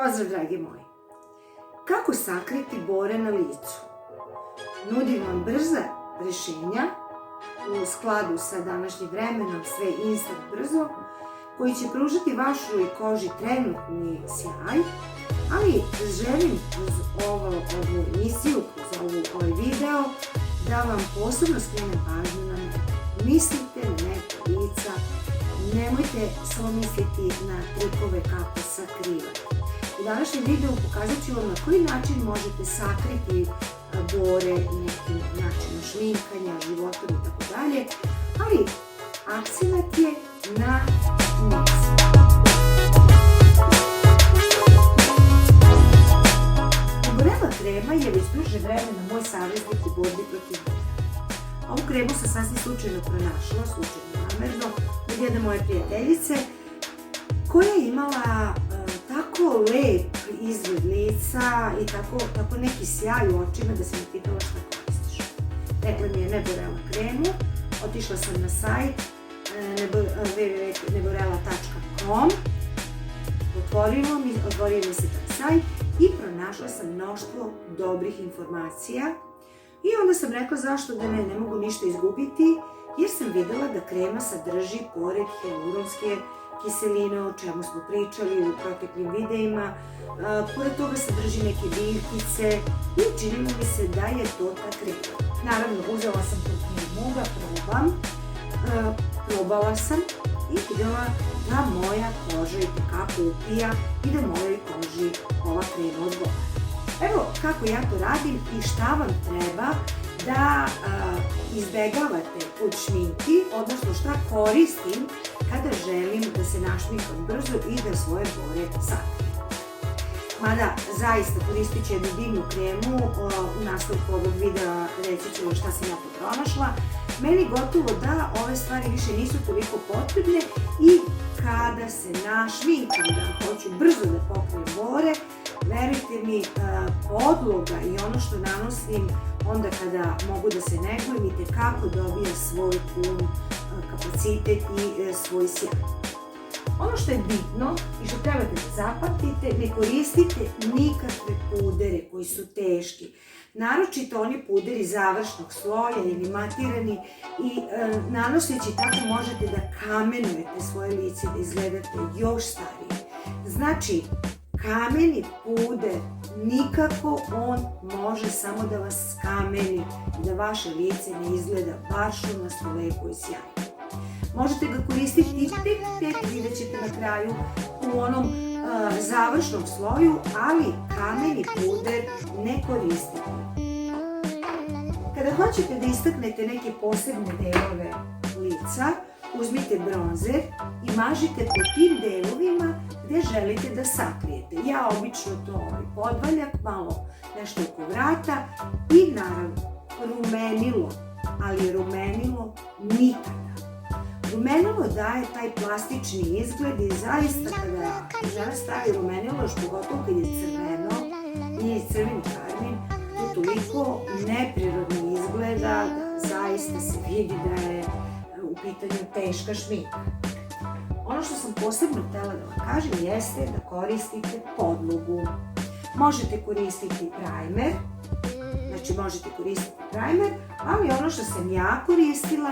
Pozdrav dragi moji! Kako sakriti bore na licu? Nudim vam brza rješenja u skladu sa današnjim vremenom, sve instant brzo, koji će pružiti vašoj koži trenutni sjaj, ali želim kroz ovu emisiju, kroz ovaj video, da vam posebno skrenem pažnju na mene. Mislite na neka lica, nemojte samo misliti na trikove kako sakrivati. U današnjem videu pokazat ću vam na koji način možete sakriti bore nekim načinom šminkanja, životom i tako dalje, ali akcenat je na nos. Neborela krema je već duže vremena moj saveznik u borbi protiv bora. Ovu kremu sam sasvim slučajno pronašla, slučajno namerno, od jedne moje prijateljice koja je imala tako lep izgled lica i tako neki sjaj u očima da sam je pitala šta koristiš. Rekla mi je Neborela kremu, otišla sam na sajt www.neborela.com, otvorio mi se taj sajt i pronašla sam mnoštvo dobrih informacija i onda sam rekla zašto da ne mogu ništa izgubiti, jer sam videla da krema sadrži pored hijaluronske kiseline, o čemu smo pričali u proteklim videima, pored toga sadrži neke biljkice i činilo mi se da je to ta krema. Naravno, uzela sam tu kremu da probala sam i videla da moja koža itekako upija i da mojoj koži ova krema odgovara. Evo kako ja to radim i šta vam treba da izbegavate od šminki, odnosno šta koristim kada želim da se našminkam brzo i da svoje bore sakrijem. Mada, zaista koristit ću jednu divnu kremu, u nastavku ovog videa reći ću šta sam ja to pronašla. Meni gotovo da ove stvari više nisu toliko potrebne i kada se našminkam da hoću brzo da pokrijem bore, verujte mi, podloga i ono što nanosim onda kada mogu da se negujem itekako dobija svoj pun kapacitet i svoj sjaj. Ono što je bitno i što trebate da zapamtite, ne koristite nikakve pudere koji su teški. Naročito oni puderi završnog sloja ili matirani i nanoseći tako možete da kamenujete svoje lice, da izgledate još starije. Znači, kameni puder nikako, on može samo da vas skameni i da vaše lice ne izgleda baš na lepo i sjajno. Možete ga koristiti tek vidjet ćete na kraju u onom završnom sloju, ali kameni puder ne koristite. Kada hoćete da istaknete neke posebne delove lica, uzmite bronzer i mažite po tim delovima gde želite da sakrijete. Ja obično to podvaljak, malo nešto oko vrata i naravno rumenilo, ali rumenilo nikada. Rumenilo daje taj plastični izgled i zaista kada žena stavi rumenilo, još pogotovo kad je crveno i crveni karmin, to toliko neprirodno izgleda da zaista se vidi da je u pitanju teška šminka. Ono što sam posebno htjela da vam kažem jeste da koristite podlogu. Možete koristiti primer, ali ono što sam ja koristila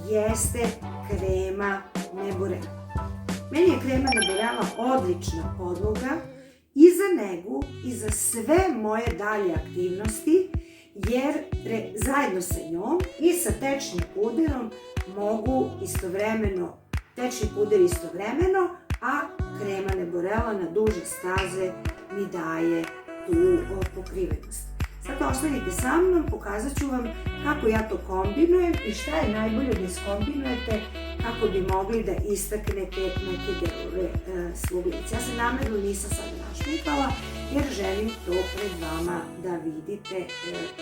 jeste krema Neborela. Meni je krema Neborela odlična podloga i za negu i za sve moje dalje aktivnosti, jer zajedno sa njom i sa tečnim puderom mogu tečni puder istovremeno, a krema Neborela na duže staze mi daje tu pokrivenost. Sad ostanite sa mnom, pokazat ću vam kako ja to kombinujem i šta je najbolje da iskombinujete kako bi mogli da istaknete neke delove svog lica. Ja se namerno nisam sada našminkala jer želim to pred vama da vidite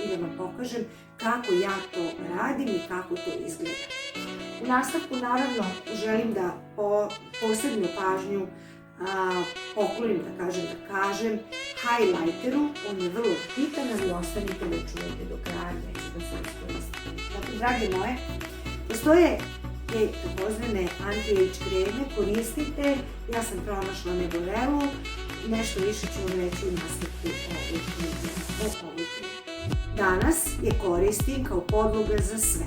i da vam pokažem kako ja to radim i kako to izgleda. U nastavku naravno želim da posebnu pažnju poklonim, da kažem, highlighteru. On je vrlo bitan, ali ostanite da čujete do kraja, neću da se iskoristite. Dakle, drage moje, postoje te takozvane anti-age kreme, koristite. Ja sam pronašla Neborelu nešto više ću vam reći u nastavku o ovoj kremi. Danas je koristim kao podloga za sve.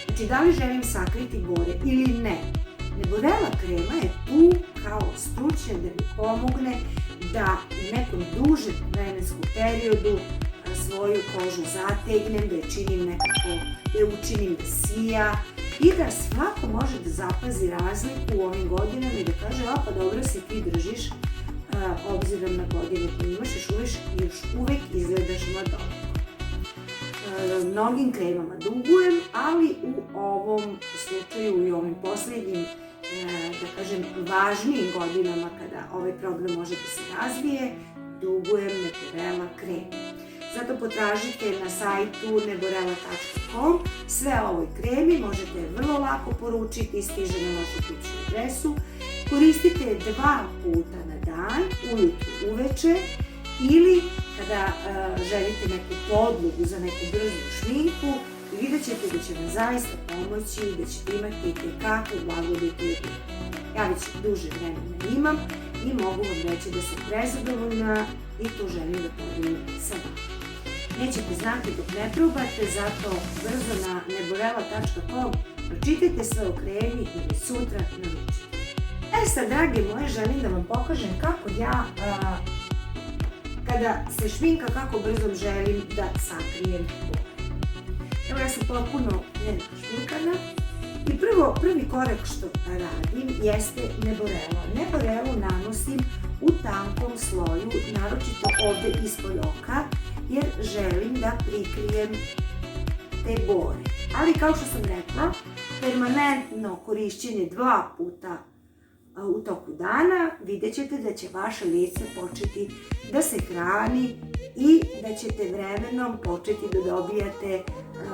Znači, da li želim sakriti bore ili ne, Neborela krema je tu kao stručnjak da mi pomogne da u nekom dužem vremenskom periodu svoju kožu zategnem, da je činim nekako, da je učinim da sija i da svako može da zapazi razliku u ovim godinama i da kaže, a pa dobro se ti držiš obzirom na godine koje imaš, još uvek izgledaš mladovko. Mnogim kremama dugujem, ali u ovom slučaju i ovim poslednjim, da kažem, važnijim godinama kada ovaj problem može da se razvije, dugujem Neborela kremu. Zato potražite na sajtu neborela.com sve o ovoj kremi, možete vrlo lako poručiti, stiže na vašu kućnu adresu. Koristite je 2 puta na dan, ujutru, uveče, ili kada želite neku podlogu za neku brzu šminku i vidjet ćete da će vam zaista pomoći i da ćete imati itekako blagodeti od nje. Ja već duže vremena imam i mogu vam reći da sam prezadovoljna i to želim da podelim sa vama. Nećete znati dok ne probate, zato brzo na neborela.com pročitajte sve o kremi i već sutra naručite. Sad, dragi moji, želim da vam pokažem kako ja, kada se šminka, kako brzo želim da sakrijem bore. Evo, ja sam potpuno nenašminkana i prvi korak što radim jeste Neborela. Neborelu nanosim u tankom sloju, naročito ovde ispod oka, jer želim da prikrijem te bore. Ali kao što sam rekla, permanentno korišćenje 2 puta u toku dana, vidjet ćete da će vaše lice početi da se hrani i da ćete vremenom početi da dobijate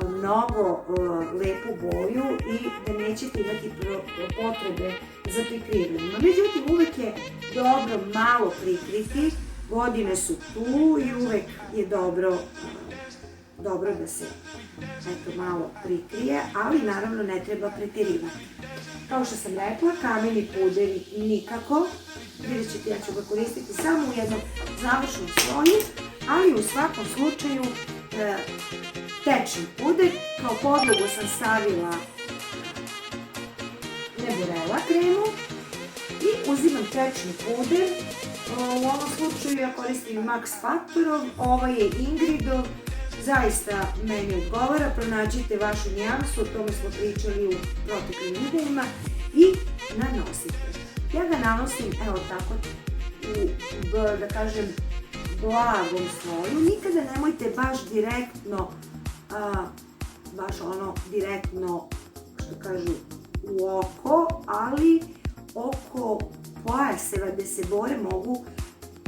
mnogo lepu boju i da nećete imati potrebe za prikrivanjem. Međutim, uvek je dobro malo prikriti, godine su tu i uvek je dobro da se malo prikrije, ali naravno ne treba preterivati. Kao što sam rekla, kameni puder nikako, vidjet ćete, ja ću ga koristiti samo u jednom završnom sloju, ali u svakom slučaju tečni puder. Kao podlogu sam stavila Neborela kremu i uzimam tečni puder. U ovom slučaju ja koristim Max Factorov, ovaj je Ingridov, zaista meni odgovara, pronađite vašu nijansu, o tome smo pričali u proteklim videima i nanosite. Ja ga nanosim, evo tako, u, da kažem, blagom sloju. Nikada nemojte baš direktno, direktno, što kažu, u oko, ali oko pojaseva gde se bore mogu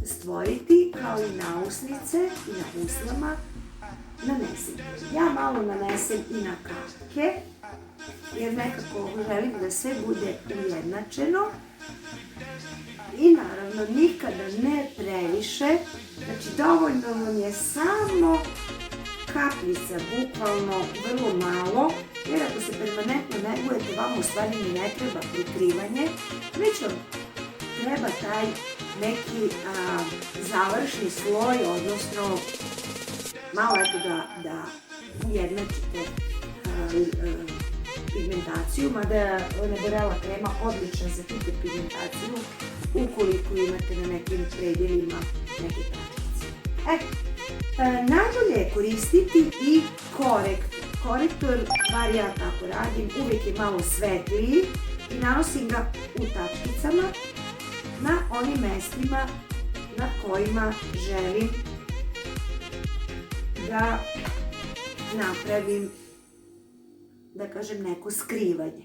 stvoriti, kao i na usnice i na uslama. Nanesite. Ja malo nanesem i na kapke, jer nekako želim da sve bude ujednačeno. I naravno nikada ne previše, znači dovoljno vam je samo kapljica, bukvalno vrlo malo, jer ako se permanentno negujete, vam u stvari ne treba prikrivanje, već vam treba taj neki završni sloj, odnosno malo da ujednačite pigmentaciju, mada je Neborela krema odlična za hiperpigmentaciju ukoliko imate na nekim predjelima neke tačice. Najbolje je koristiti i korektor. Korektor, bar ja tako radim, uvijek je malo svetliji i nanosim ga u tačkicama na onim mestima na kojima želim da napravim, da kažem, neko skrivanje.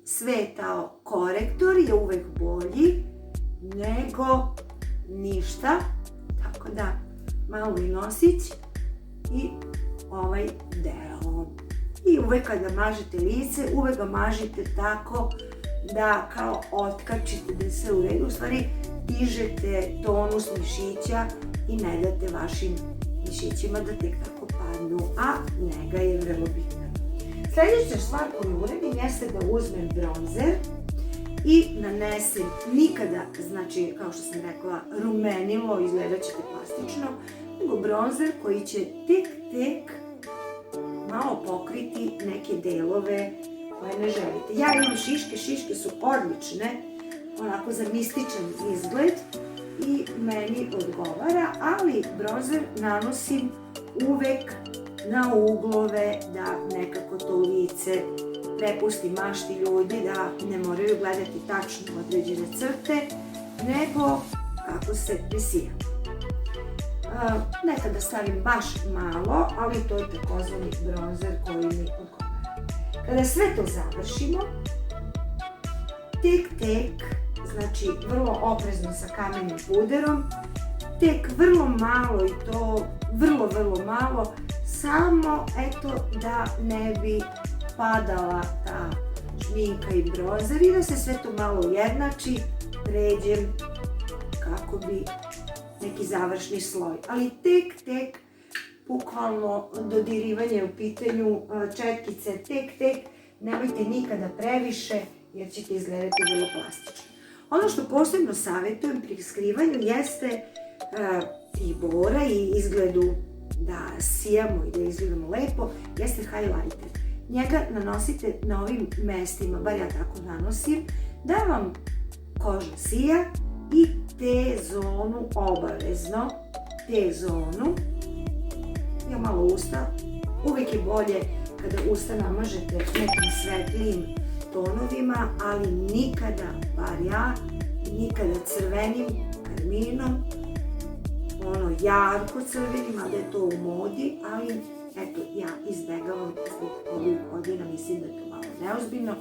Svetao korektor je uvek bolji nego ništa, tako da malo i nosić i ovaj deo. I uvek kada mažete lice, uvek ga mažite tako da kao otkačite da se u redu, u stvari dižete tonus mišića i ne date vašim mišićima da tek tako padnu, a nega je vrlo bitna. Sljedeća stvar koju uradim jeste da uzmem bronzer i nanesem nikada, znači kao što sam rekla, rumenilo, izgledat ćete plastično, nego bronzer koji će tek malo pokriti neke delove koje ne želite. Ja imam šiške su odlične, onako za mističan izgled i meni odgovara, ali bronzer nanosim uvek na uglove da nekako to lice prepusti mašti ljudi, da ne moraju gledati tačno određene crte, nego kako se presija. Nekada stavim baš malo, ali to je takozvani bronzer koji mi odgovara. Kada sve to završimo, tek, znači vrlo oprezno sa kamenim puderom, tek vrlo malo i to vrlo malo, samo eto da ne bi padala ta šminka i bronzer i da se sve to malo ujednači, pređem kako bi neki završni sloj. Ali tek, bukvalno dodirivanje u pitanju, četkice, tek, nemojte nikada previše jer ćete izgledati vrlo plastično. Ono što posebno savjetujem pri skrivanju jeste i bora i izgledu da sijamo i da izgledamo lepo, jeste highlighter. Njega nanosite na ovim mestima, bar ja tako nanosim, da vam koža sija i T-zonu obavezno, T-zonu. Ja malo usta, uvijek je bolje kada usta namažete nekim svetlijim tonovima, ali nikada, bar ja, nikada crvenim karminom, ono jarko crvenim, ali je to u modi, ali eto, ja izbegavam zbog ovih godina, mislim da je to malo neozbiljno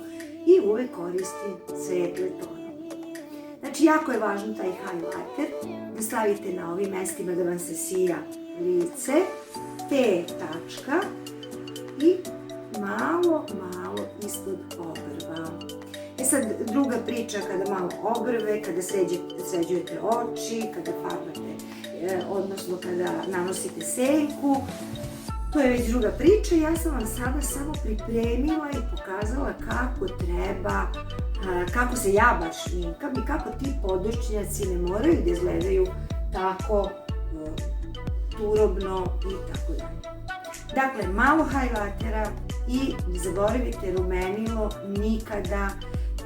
i uvek koristim svetle tonove. Znači, jako je važno taj highlighter, da stavite na ovim mestima da vam se sija lice, T tačka i malo ispod obrva. E sad, druga priča kada malo obrve, kada sređujete oči, kada farbate, odnosno kada nanosite senku, to je već druga priča. Ja sam vam sada samo pripremila i pokazala kako treba, kako se ja baš šminkam i kako ti podočnjaci ne moraju da izgledaju tako turobno i tako dalje. Dakle, malo highlightera i ne zaboravite rumenilo nikada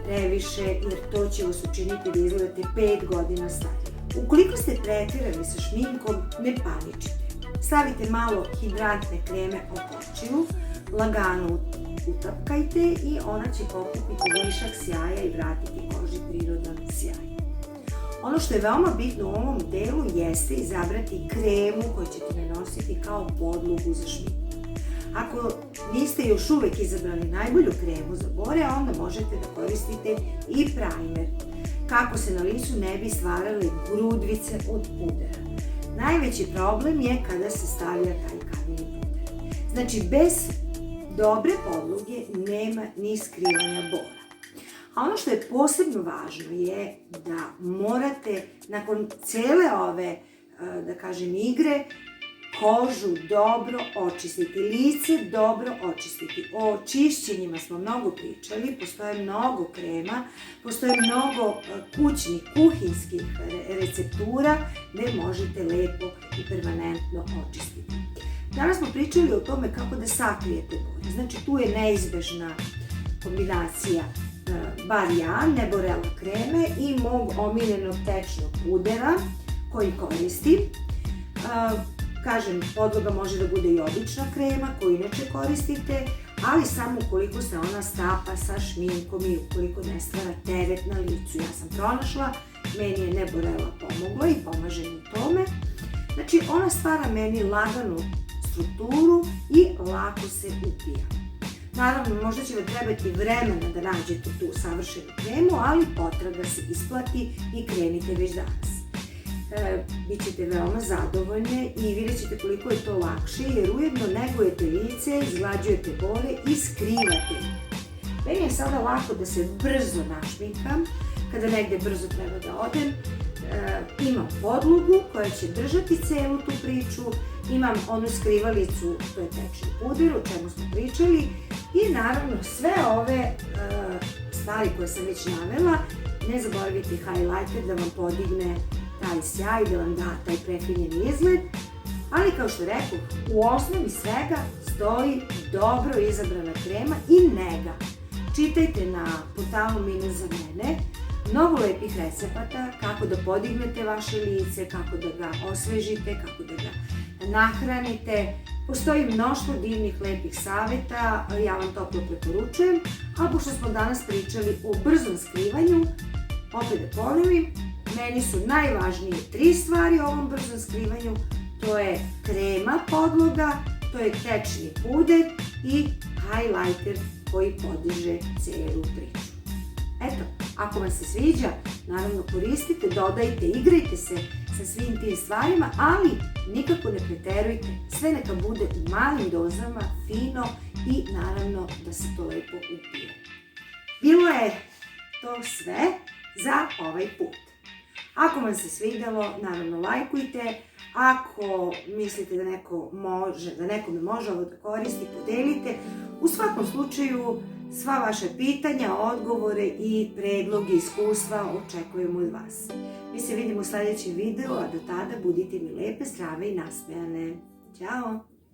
previše jer to će vas učiniti da izgledate 5 godina starije. Ukoliko ste preterali sa šminkom, ne paničite. Stavite malo hidratne kreme oko očiju, lagano utapkajte i ona će pokupiti višak sjaja i vratiti koži prirodan sjaj. Ono što je veoma bitno u ovom delu jeste izabrati kremu koju ćete nanositi kao podlogu za šminku. Ako niste još uvek izabrali najbolju kremu za bore, onda možete da koristite i primer, kako se na licu ne bi stvarale grudvice od pudera. Najveći problem je kada se stavlja taj kameni puder. Znači, bez dobre podloge nema ni skrivanja bora. A ono što je posebno važno je da morate nakon cele ove, da kažem, igre, kožu dobro očistiti, lice dobro očistiti. O čišćenjima smo mnogo pričali, postoje mnogo krema, postoje mnogo kućnih, kuhinskih receptura gde možete lepo i permanentno očistiti. Danas smo pričali o tome kako da sakrijete bore. Znači, tu je neizbežna kombinacija bar ja, Neborela kreme i mog omiljenog tečnog pudera koji koristim. Kažem, podloga može da bude i obična krema koju inače koristite, ali samo ukoliko se ona stapa sa šminkom i ukoliko ne stvara teret na licu. Ja sam pronašla, meni je Neborela pomogla i pomaže mi u tome. Znači, ona stvara meni laganu strukturu i lako se upija. Naravno, možda će vam trebati vremena da nađete tu savršenu kremu, ali potraga se isplati i krenite već danas. Bićete veoma zadovoljne i vidjet ćete koliko je to lakše jer ujedno negujete lice, izglađujete bore i skrivate. Meni je sada lako da se brzo našminkam, kada negde brzo treba da odem. Imam podlogu koja će držati celu tu priču, imam onu skrivalicu, to je tečni puder, o čemu smo pričali, i naravno sve ove stvari koje sam već navela. Ne zaboravite highlighter da vam podigne taj sjaj, da vam da taj prefinjen izgled. Ali kao što rekao, u osnovi svega stoji dobro izabrana krema i nega. Čitajte na portalu Mine za mene mnogo lepih recepata kako da podignete vaše lice, kako da ga osvežite, kako da ga nahranite. Postoji mnoštvo divnih lepih saveta, ja vam toplo preporučujem. A pošto smo danas pričali o brzom skrivanju, opet da ponovim, meni su najvažnije 3 stvari u ovom brzom skrivanju. To je krema podloga, to je tečni puder i highlighter koji podiže celu priču. Eto, ako vam se sviđa, naravno koristite, dodajte, igrajte se sa svim tim stvarima, ali nikako ne preterujte. Sve neka bude u malim dozama, fino i naravno da se to lepo upije. Bilo je to sve za ovaj put. Ako vam se svidjelo, naravno lajkujte. Ako mislite da nekome može ovo da koristi, podelite. U svakom slučaju, sva vaše pitanja, odgovore i predloge, iskustva očekujemo od vas. Mi se vidimo u sljedećem videu, a do tada budite mi lepe, zdrave i nasmejane. Ćao!